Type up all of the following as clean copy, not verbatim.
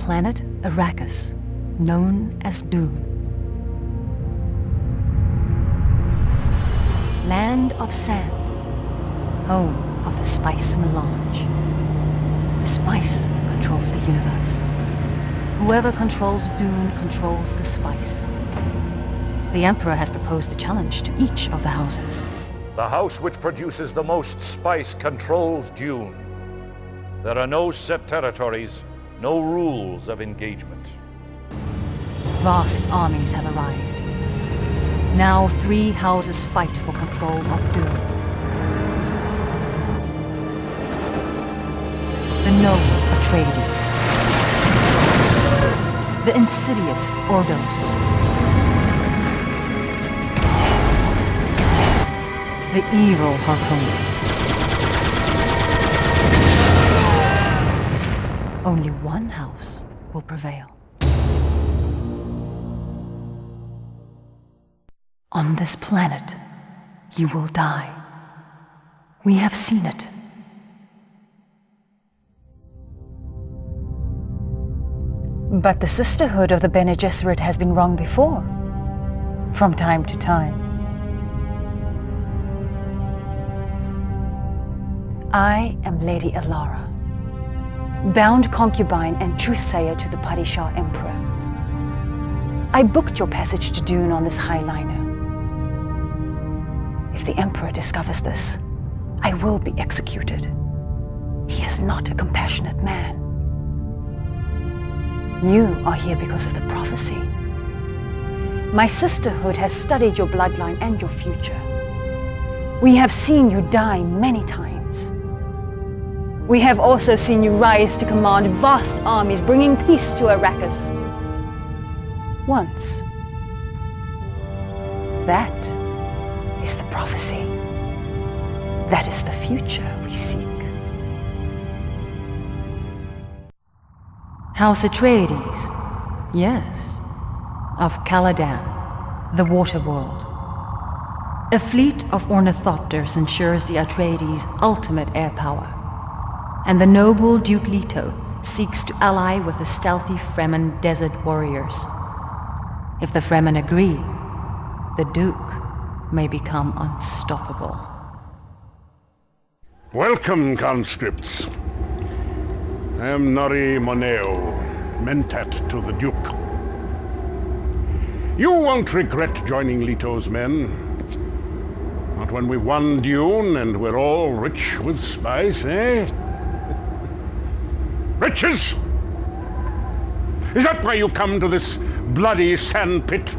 planet Arrakis, known as DUNE. Land of sand, home of the spice melange. The spice controls the universe. Whoever controls DUNE controls the spice. The Emperor has proposed a challenge to each of the houses. The house which produces the most spice controls DUNE. There are no set territories, no rules of engagement. Vast armies have arrived. Now 3 houses fight for control of DUNE. The noble Atreides. The insidious Ordos. The evil Harkonnen. Only one house will prevail. On this planet, you will die. We have seen it. But the Sisterhood of the Bene Gesserit has been wrong before, from time to time. I am Lady Alara, bound concubine and truthsayer to the Padishah Emperor. I booked your passage to DUNE on this highliner. If the Emperor discovers this, I will be executed. He is not a compassionate man. You are here because of the prophecy. My sisterhood has studied your bloodline and your future. We have seen you die many times. We have also seen you rise to command vast armies, bringing peace to Arrakis. Once. That is the prophecy. That is the future we seek. House Atreides, yes, of Caladan, the water world. A fleet of ornithopters ensures the Atreides' ultimate air power, and the noble Duke Leto seeks to ally with the stealthy Fremen desert warriors. If the Fremen agree, the Duke may become unstoppable. Welcome, conscripts. I am Nori Moneo, mentat to the Duke. You won't regret joining Leto's men. Not when we won DUNE and we're all rich with spice, eh? Riches? Is that why you come to this bloody sandpit?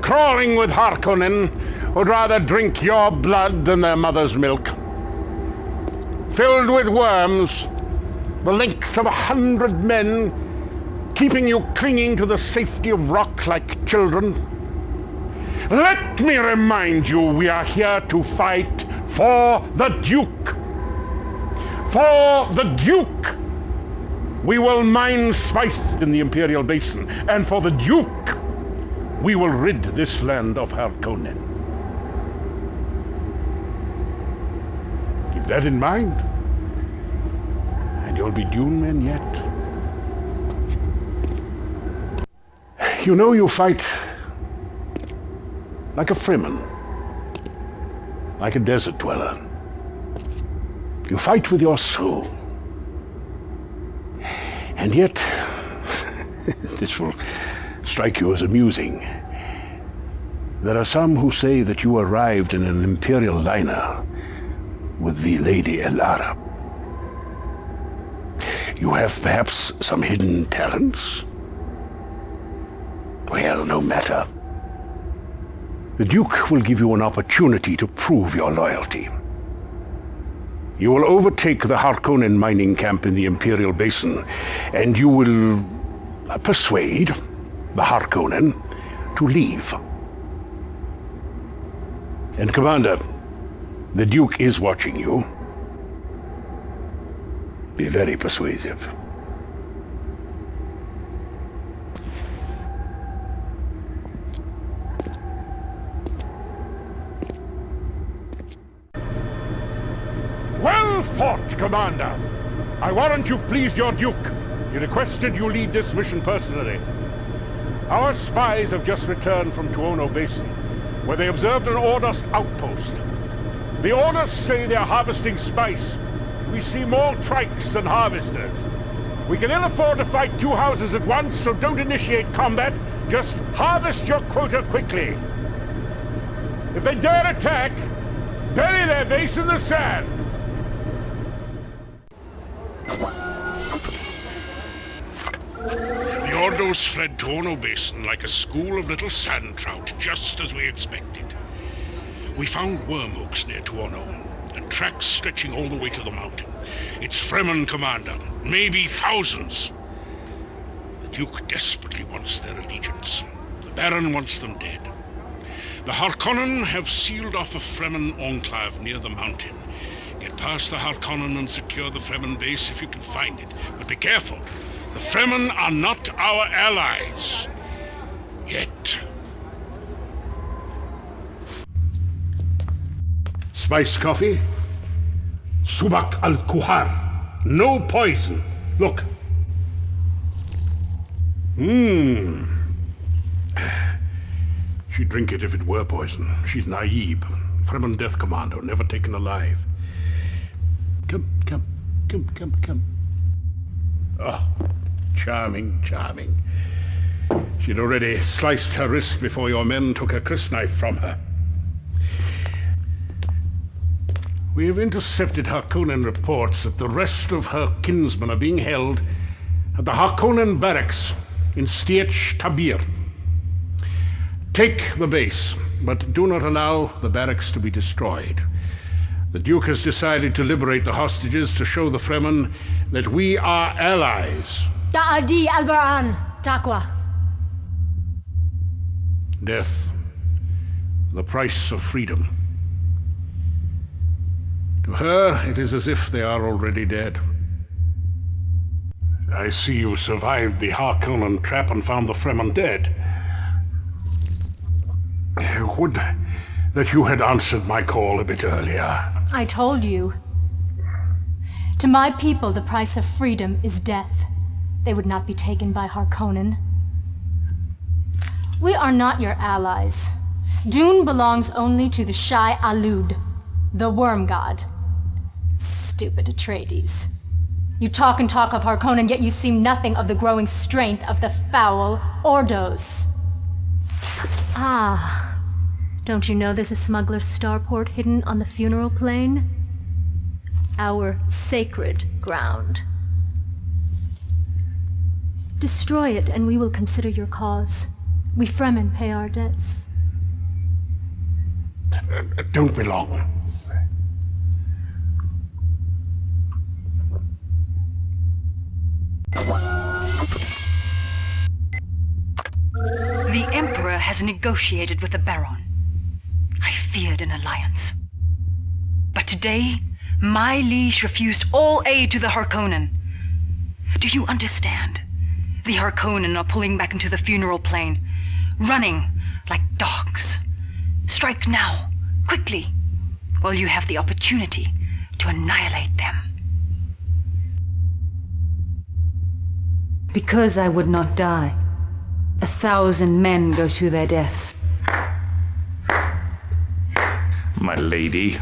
Crawling with Harkonnen who'd rather drink your blood than their mother's milk. Filled with worms, the length of 100 men, keeping you clinging to the safety of rocks like children. Let me remind you, we are here to fight for the Duke. For the Duke! We will mine spice in the Imperial Basin, and for the Duke, we will rid this land of Harkonnen. Keep that in mind, and you'll be DUNE men yet. You know you fight like a Fremen, like a desert dweller. You fight with your soul. And yet, this will strike you as amusing. There are some who say that you arrived in an Imperial liner with the Lady Alara. You have perhaps some hidden talents? Well, no matter. The Duke will give you an opportunity to prove your loyalty. You will overtake the Harkonnen mining camp in the Imperial Basin, and you will persuade the Harkonnen to leave. And Commander, the Duke is watching you. Be very persuasive. Well fought, Commander! I warrant you pleased your Duke. You requested you lead this mission personally. Our spies have just returned from Tuono Basin, where they observed an Ordos outpost. The Ordos say they're harvesting spice. We see more trikes than harvesters. We can ill afford to fight two houses at once, so don't initiate combat. Just harvest your quota quickly. If they dare attack, bury their base in the sand. The Ordos fled Tuono Basin like a school of little sand trout, just as we expected. We found worm hooks near Tuono, and tracks stretching all the way to the mountain. It's Fremen, Commander. Maybe thousands. The Duke desperately wants their allegiance. The Baron wants them dead. The Harkonnen have sealed off a Fremen enclave near the mountain. Get past the Harkonnen and secure the Fremen base if you can find it. But be careful. The Fremen are not our allies. Yet. Spice coffee? Subak al-Kuhar. No poison. Look. She'd drink it if it were poison. She's naive. Fremen death commando, never taken alive. Come. Oh, charming. She'd already sliced her wrist before your men took her crysknife from her. We have intercepted Harkonnen reports that the rest of her kinsmen are being held at the Harkonnen barracks in Stiech Tabir. Take the base, but do not allow the barracks to be destroyed. The Duke has decided to liberate the hostages to show the Fremen that we are allies. Ta'adi Albaran, Taqwa. Death, the price of freedom. To her, it is as if they are already dead. I see you survived the Harkonnen trap and found the Fremen dead. Would that you had answered my call a bit earlier. I told you. To my people, the price of freedom is death. They would not be taken by Harkonnen. We are not your allies. Dune belongs only to the Shai Alud, the worm god. Stupid Atreides. You talk and talk of Harkonnen, yet you see nothing of the growing strength of the foul Ordos. Ah. Don't you know there's a smuggler's starport hidden on the funeral plain? Our sacred ground. Destroy it and we will consider your cause. We Fremen pay our debts. Don't be long. The Emperor has negotiated with the Baron. I feared an alliance. But today, my liege refused all aid to the Harkonnen. Do you understand? The Harkonnen are pulling back into the funeral plain, running like dogs. Strike now, quickly, while you have the opportunity to annihilate them. Because I would not die, 1,000 men go to their deaths. My lady,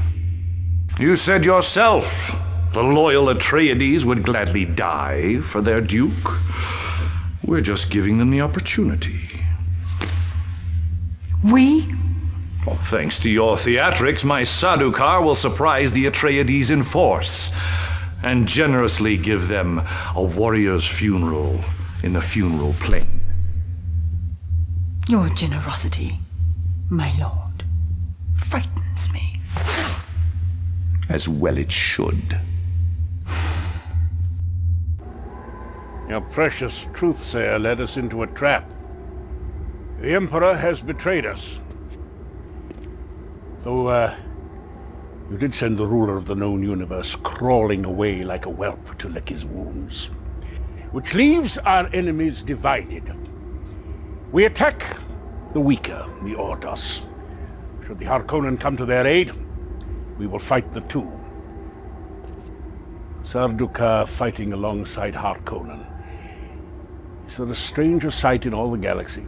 you said yourself the loyal Atreides would gladly die for their duke. We're just giving them the opportunity. We? Well, thanks to your theatrics, my Sardaukar will surprise the Atreides in force and generously give them a warrior's funeral in the funeral plain. Your generosity, my lord, frightens me. As well it should. Your precious truthsayer led us into a trap. The Emperor has betrayed us. Though, you did send the ruler of the known universe crawling away like a whelp to lick his wounds. Which leaves our enemies divided. We attack the weaker, the Ordos. Should the Harkonnen come to their aid, we will fight the two. Sardaukar fighting alongside Harkonnen. Is there a stranger sight in all the galaxy?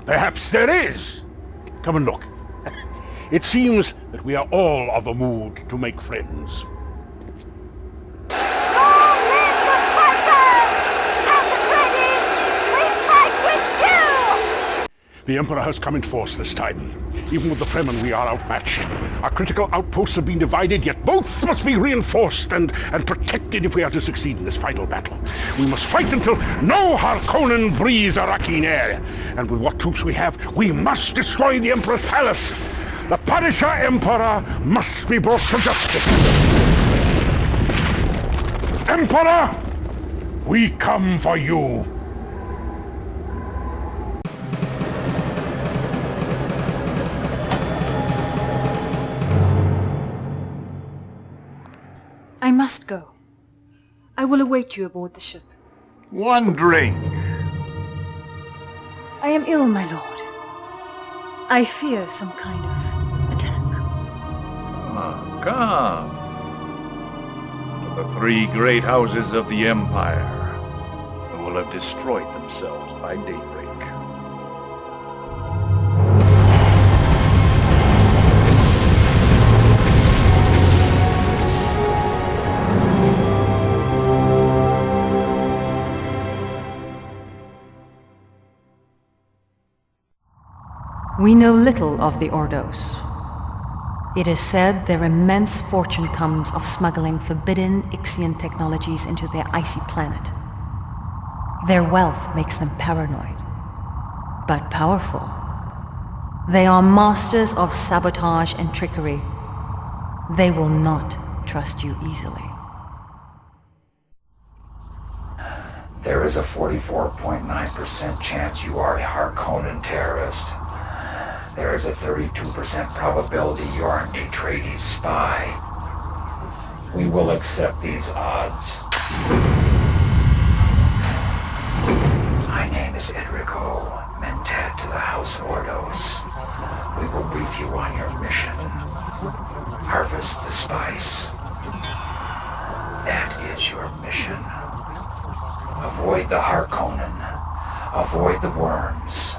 Perhaps there is. Come and look. It seems that we are all of a mood to make friends. The Emperor has come in force this time. Even with the Fremen, we are outmatched. Our critical outposts have been divided, yet both must be reinforced and protected if we are to succeed in this final battle. We must fight until no Harkonnen breathes Arakkeen air. And with what troops we have, we must destroy the Emperor's palace. The Punisher Emperor must be brought to justice. Emperor, we come for you. I must go. I will await you aboard the ship. One drink. I am ill, my lord. I fear some kind of attack. Come. To the three great houses of the Empire, who will have destroyed themselves by daybreak. We know little of the Ordos. It is said their immense fortune comes of smuggling forbidden Ixian technologies into their icy planet. Their wealth makes them paranoid, but powerful. They are masters of sabotage and trickery. They will not trust you easily. There is a 44.9% chance you are a Harkonnen terrorist. There is a 32% probability you're an Atreides spy. We will accept these odds. My name is Edrico, Mentat to the House Ordos. We will brief you on your mission. Harvest the spice. That is your mission. Avoid the Harkonnen. Avoid the worms.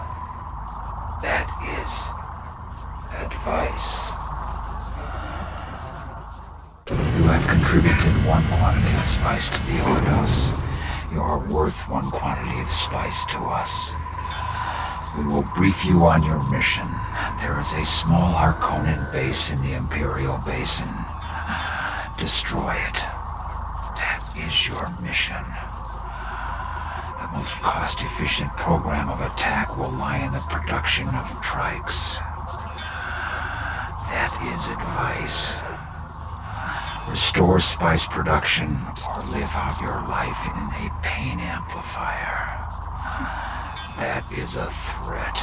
That is advice. You have contributed 1 quantity of spice to the Ordos. You are worth 1 quantity of spice to us. We will brief you on your mission. There is a small Harkonnen base in the Imperial Basin. Destroy it. That is your mission. The most cost-efficient program of attack will lie in the production of trikes. That is advice. Restore spice production or live out your life in a pain amplifier. That is a threat.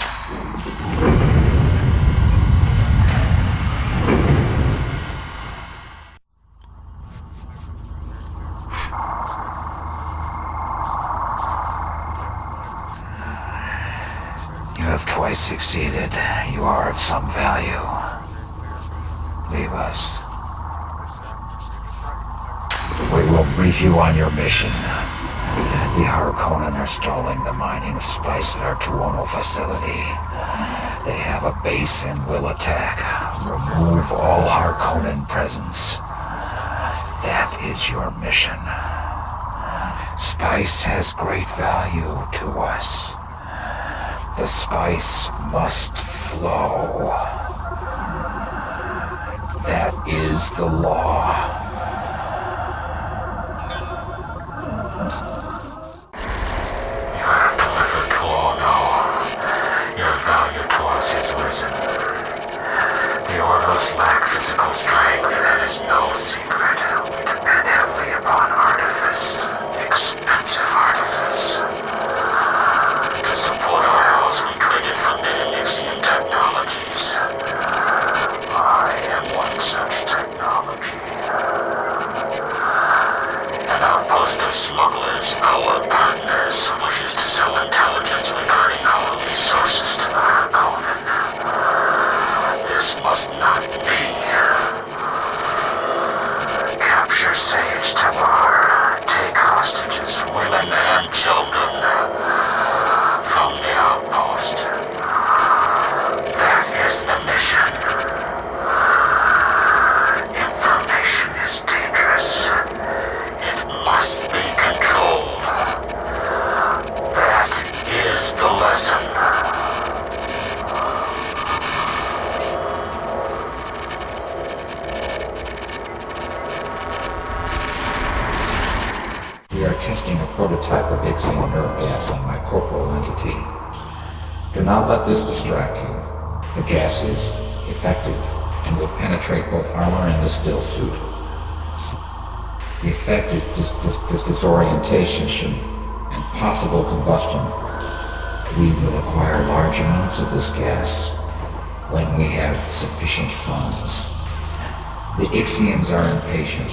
You have twice succeeded. You are of some value. Leave us. We will brief you on your mission. The Harkonnen are stalling the mining of spice at our Tuono facility. They have a base and will attack. Remove all Harkonnen presence. That is your mission. Spice has great value to us. The spice must flow. That is the law. You have delivered to Ono. Your value to us is risen. The Ordos lack physical strength. That is no secret. We depend heavily upon artifice. Expensive artifice. To support our house, we traded forbidden Ixian technologies. I am one such technology. An outpost of smugglers, our partners, wishes to sell intelligence regarding our resources to the Harkonnen. This must not be. Capture future sage Tamar take hostages, women and children, from the outpost. That is the mission. Information is dangerous. It must be controlled. That is the lesson. We are testing a prototype of Ixion nerve gas on my corporal entity. Do not let this distract you. The gas is effective and will penetrate both armor and the still suit. The effect is disorientation and possible combustion. We will acquire large amounts of this gas when we have sufficient funds. The Ixions are impatient.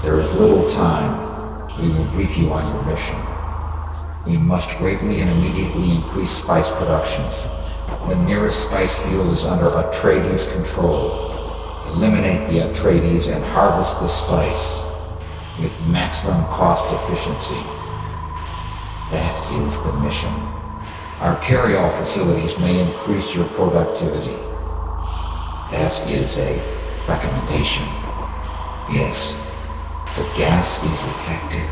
There is little time. We will brief you on your mission. We must greatly and immediately increase spice production. The nearest spice field is under Atreides' control. Eliminate the Atreides and harvest the spice with maximum cost efficiency. That is the mission. Our carry-all facilities may increase your productivity. That is a recommendation. Yes, the gas is effective.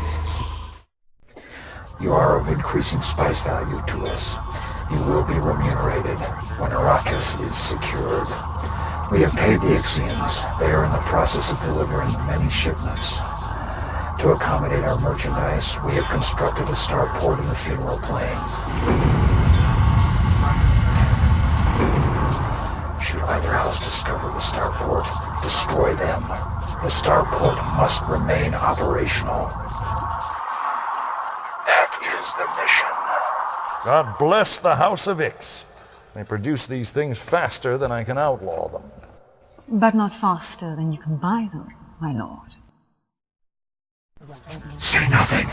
You are of increasing spice value to us. You will be remunerated when Arrakis is secured. We have paid the Ixions. They are in the process of delivering many shipments. To accommodate our merchandise, we have constructed a starport in the funeral plain. Should either house discover the starport, destroy them. The starport must remain operational. That is the mission. God bless the House of Ix. They produce these things faster than I can outlaw them. But not faster than you can buy them, my lord. Say nothing.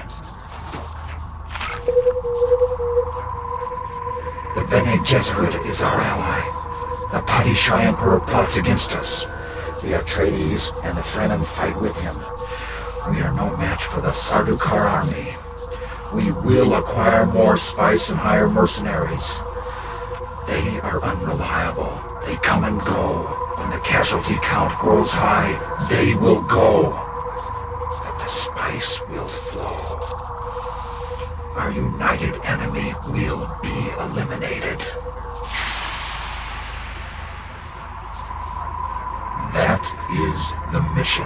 The Bene Gesserit is our ally. The Padishah Emperor plots against us. The Atreides and the Fremen fight with him. We are no match for the Sardaukar army. We will acquire more spice and hire mercenaries. They are unreliable. They come and go. When the casualty count grows high, they will go. But the spice will flow. Our united enemy will be eliminated. That is the mission.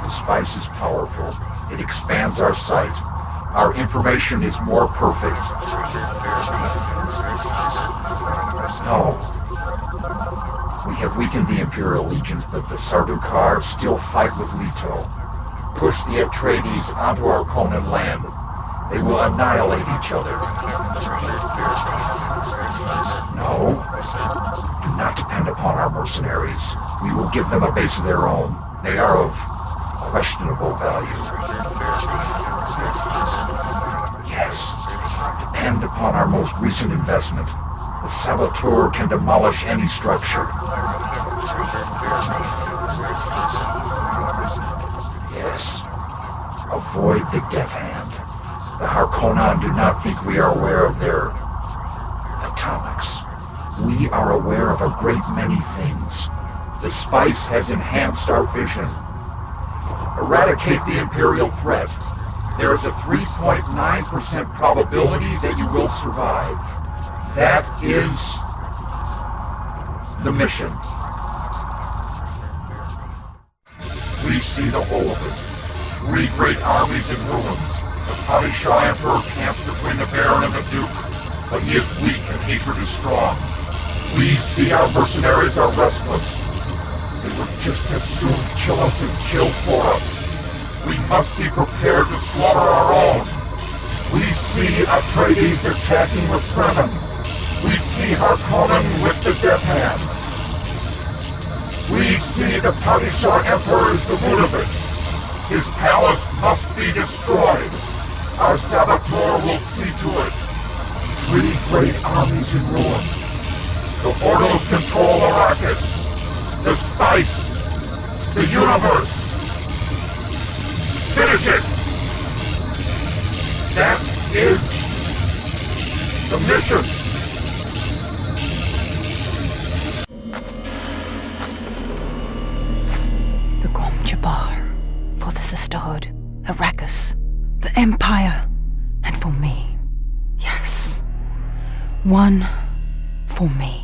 The spice is powerful. It expands our sight. Our information is more perfect. No. We have weakened the Imperial legions, but the Sardaukar still fight with Leto. Push the Atreides onto our Conan land. They will annihilate each other. No. Do not depend upon our mercenaries. We will give them a base of their own. They are of questionable value. Yes. Depend upon our most recent investment. The Saboteur can demolish any structure. Yes. Avoid the Death Hand. The Harkonnen do not think we are aware of their atomics. We are aware of a great many things. The spice has enhanced our vision. Eradicate the Imperial threat. There is a 3.9% probability that you will survive. That is the mission. We see the whole of it. 3 great armies in ruins. The Padishah Emperor camps between the Baron and the Duke, but he is weak and hatred is strong. We see our mercenaries are restless. They would just as soon kill us as kill for us. We must be prepared to slaughter our own. We see Atreides attacking with Fremen. We see Harkonnen with the Death Hand. We see the Padishah Emperor is the root of it. His palace must be destroyed. Our Saboteur will see to it. 3 great armies in ruin. The Ordos control Arrakis, the spice, the universe. Finish it! That is the mission. The Jabbar, for the Sisterhood, Arrakis, the Empire, and for me. Yes, one for me.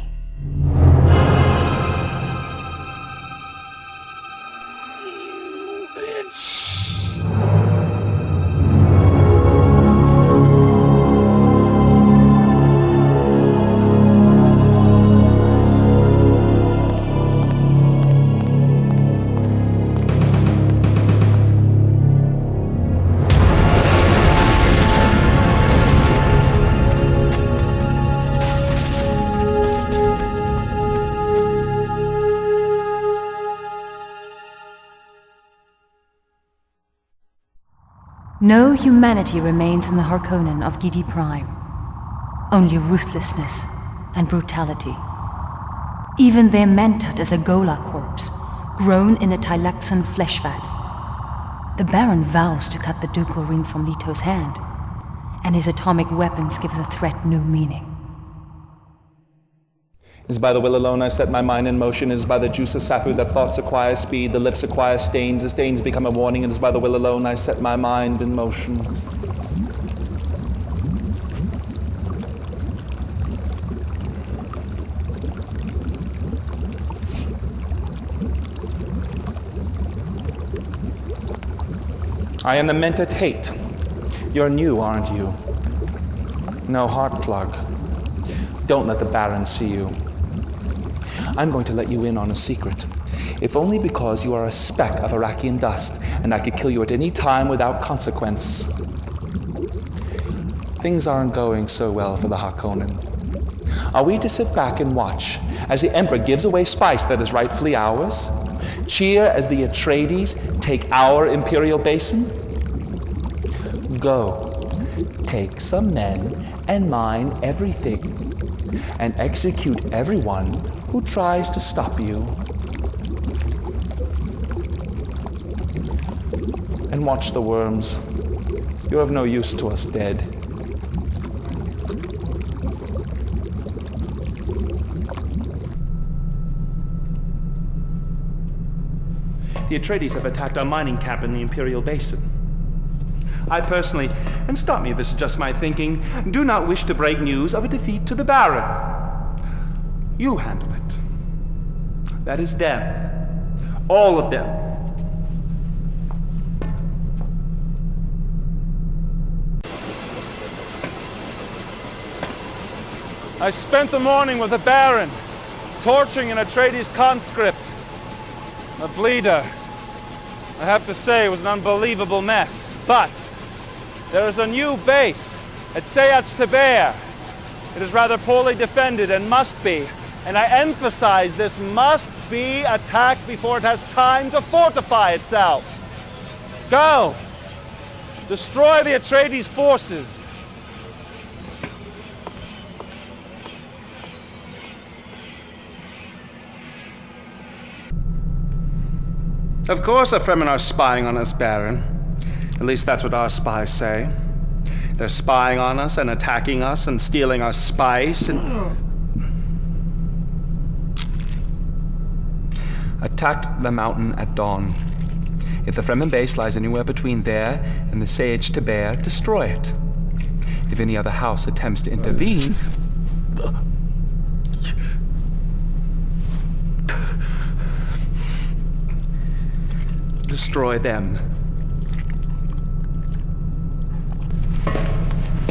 No humanity remains in the Harkonnen of Gidi Prime. Only ruthlessness and brutality. Even their Mentat is a Gola corpse, grown in a Tylexan flesh vat. The Baron vows to cut the ducal ring from Leto's hand, and his atomic weapons give the threat new meaning. It is by the will alone I set my mind in motion. It is by the juice of Safu that thoughts acquire speed, the lips acquire stains, the stains become a warning. It is by the will alone I set my mind in motion. I am the Mentat Hate. You're new, aren't you? No heart plug. Don't let the Baron see you. I'm going to let you in on a secret, if only because you are a speck of Arakian dust, and I could kill you at any time without consequence. Things aren't going so well for the Harkonnen. Are we to sit back and watch as the Emperor gives away spice that is rightfully ours? Cheer as the Atreides take our Imperial Basin? Go, take some men and mine everything, and execute everyone who tries to stop you. And watch the worms. You're of no use to us dead. The Atreides have attacked our mining camp in the Imperial Basin. I personally, and stop me if this is just my thinking, do not wish to break news of a defeat to the Baron. You handle it. That is them. All of them. I spent the morning with the Baron, torturing an Atreides conscript. A bleeder. I have to say it was an unbelievable mess. But there is a new base at Sayat Taber. It is rather poorly defended and must be. And I emphasize this must be attacked before it has time to fortify itself. Go! Destroy the Atreides forces. Of course the Fremen are spying on us, Baron. At least that's what our spies say. They're spying on us and attacking us and stealing our spice and... Attacked the mountain at dawn. If the Fremen base lies anywhere between there and the Sayat Taber, destroy it. If any other house attempts to intervene... destroy them.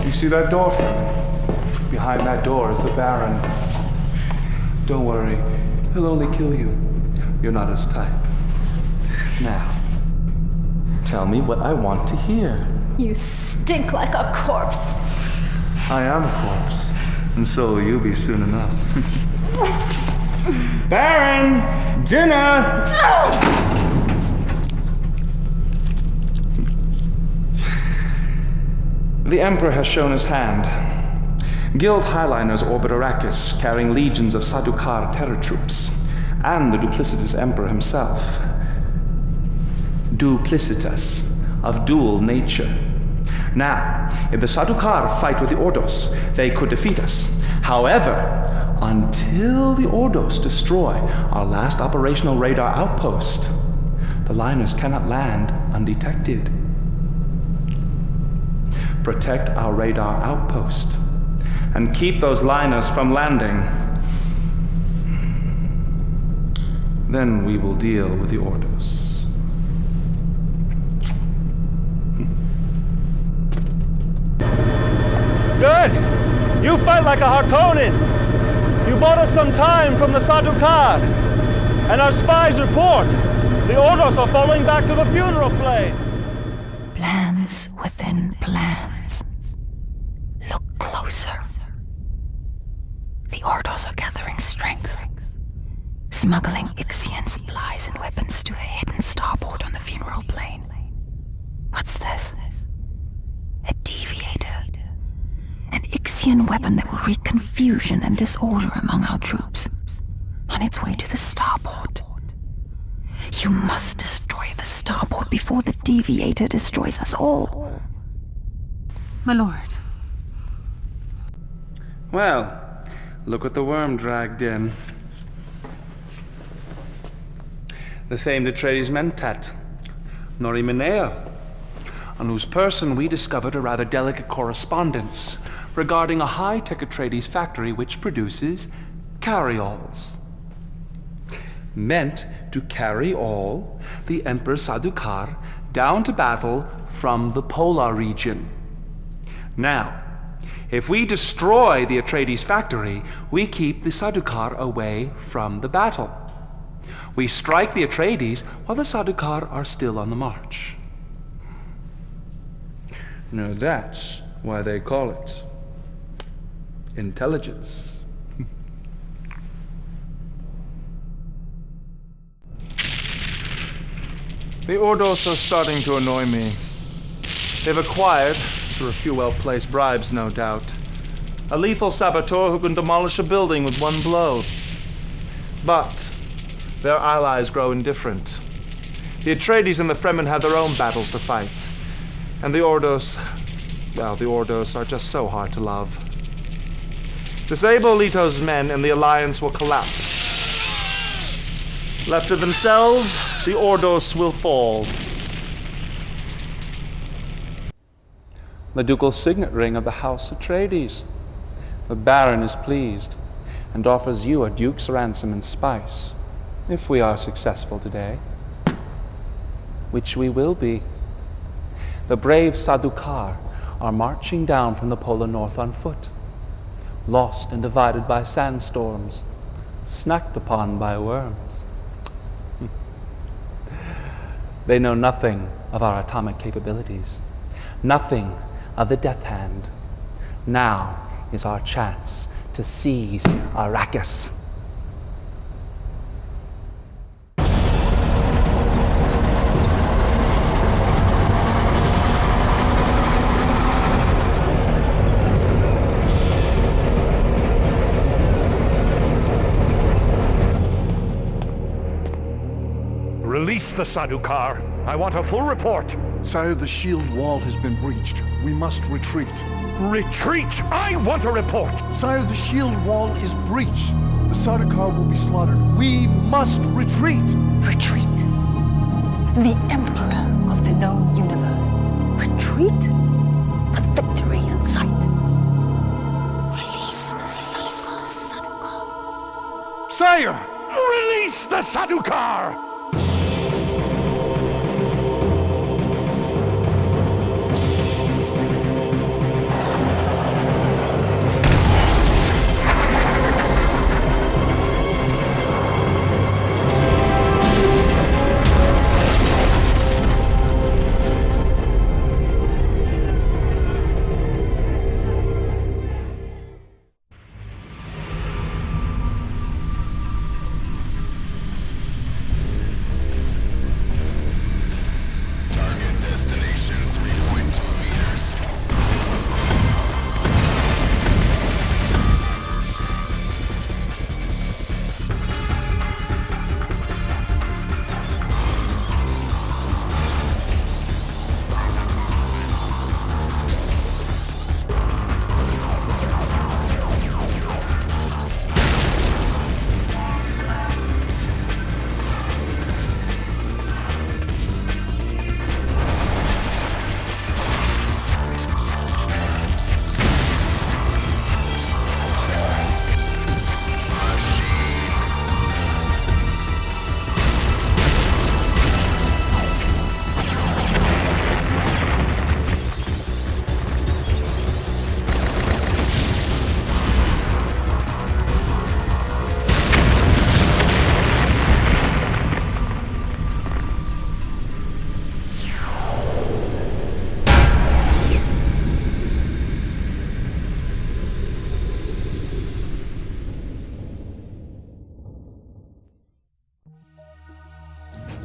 You see that door, Fremen? Behind that door is the Baron. Don't worry, he'll only kill you. You're not his type. Now, tell me what I want to hear. You stink like a corpse. I am a corpse, and so will you be soon enough. Baron! Dinner! The Emperor has shown his hand. Guild Highliners orbit Arrakis, carrying legions of Sadukar terror troops, and the duplicitous Emperor himself. Duplicitus, of dual nature. Now, if the Sadukar fight with the Ordos, they could defeat us. However, until the Ordos destroy our last operational radar outpost, the liners cannot land undetected. Protect our radar outpost, and keep those liners from landing. Then we will deal with the Ordos. Good! You fight like a Harkonnen! You bought us some time from the Sadukar! And our spies report! The Ordos are falling back to the funeral plain! Plans within plans. Look closer. The Ordos are gathering strength, smuggling Ixian supplies and weapons to a hidden starport on the funeral plain. What's this? A deviator. An Ixian weapon that will wreak confusion and disorder among our troops. On its way to the starport. You must destroy the starport before the deviator destroys us all. My lord. Well, look what the worm dragged in. The famed Atreides Mentat, Nori Minea, on whose person we discovered a rather delicate correspondence regarding a high-tech Atreides factory which produces carry-alls. Meant to carry all the Emperor Sadukar down to battle from the polar region. Now, if we destroy the Atreides factory, we keep the Sadukar away from the battle. We strike the Atreides while the Sadukar are still on the march. Now that's why they call it intelligence. The Ordos are starting to annoy me. They've acquired, through a few well-placed bribes no doubt, a lethal saboteur who can demolish a building with one blow. But their allies grow indifferent. The Atreides and the Fremen have their own battles to fight. And the Ordos, well, the Ordos are just so hard to love. Disable Leto's men and the Alliance will collapse. Left to themselves, the Ordos will fall. The ducal signet ring of the House Atreides. The Baron is pleased and offers you a duke's ransom and spice, if we are successful today. Which we will be. The brave Sadukar are marching down from the polar north on foot, lost and divided by sandstorms, snacked upon by worms. They know nothing of our atomic capabilities, nothing of the Death Hand. Now is our chance to seize Arrakis. Release the Sadukar. I want a full report. Sire, the shield wall has been breached. We must retreat. Retreat! I want a report! Sire, the shield wall is breached. The Sadukar will be slaughtered. We must retreat! Retreat. The Emperor of the known universe. Retreat? With victory in sight. Release the Sadukar. Sire! Release the Sadukar!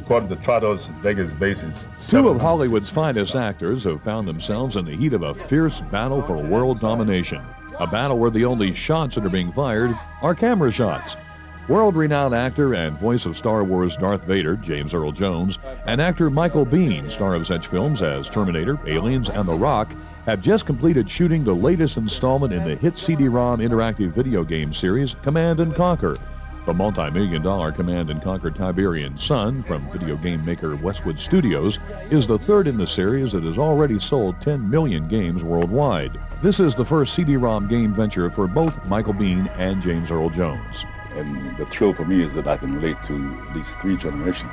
headquartered at Stratos Vegas bases. Two of Hollywood's finest actors have found themselves in the heat of a fierce battle for world domination. A battle where the only shots that are being fired are camera shots. World-renowned actor and voice of Star Wars Darth Vader, James Earl Jones, and actor Michael Biehn, star of such films as Terminator, Aliens, and The Rock, have just completed shooting the latest installment in the hit CD-ROM interactive video game series, Command and Conquer. The multi-million-dollar Command and Conquer Tiberian Sun from video game maker Westwood Studios is the third in the series that has already sold 10 million games worldwide. This is the first CD-ROM game venture for both Michael Biehn and James Earl Jones. And the thrill for me is that I can relate to at least 3 generations.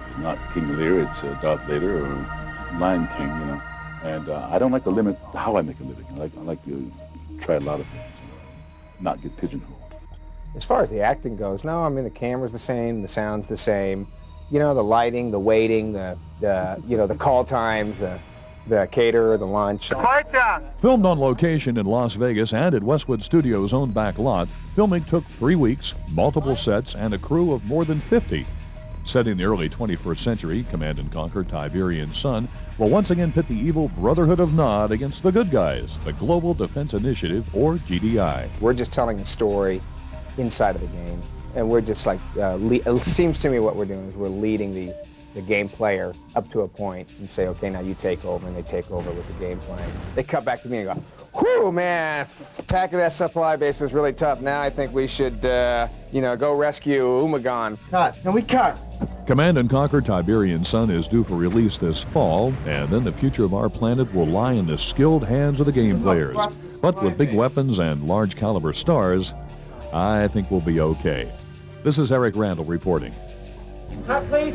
It's not King Lear, it's Darth Vader or Lion King, you know. And I don't like to limit how I make a living. I like to try a lot of things, you know, not get pigeonholed. As far as the acting goes, no, I mean, the camera's the same, the sound's the same. You know, the lighting, the waiting, the call times, the caterer, the lunch. Filmed on location in Las Vegas and at Westwood Studios' own back lot, filming took 3 weeks, multiple sets, and a crew of more than 50. Set in the early 21st century, Command and Conquer Tiberian Sun will once again pit the evil Brotherhood of Nod against the good guys, the Global Defense Initiative, or GDI. We're just telling a story inside of the game, and we're just like, it seems to me what we're doing is we're leading the game player up to a point and say, okay, now you take over, and they take over with the game plan. They cut back to me and go, whew, man, attacking that supply base was really tough. Now I think we should, go rescue Umagon. Cut, and we cut. Command and Conquer Tiberian Sun is due for release this fall, and then the future of our planet will lie in the skilled hands of the game players. But with big weapons and large caliber stars, I think we'll be okay. This is Eric Randall reporting. Please,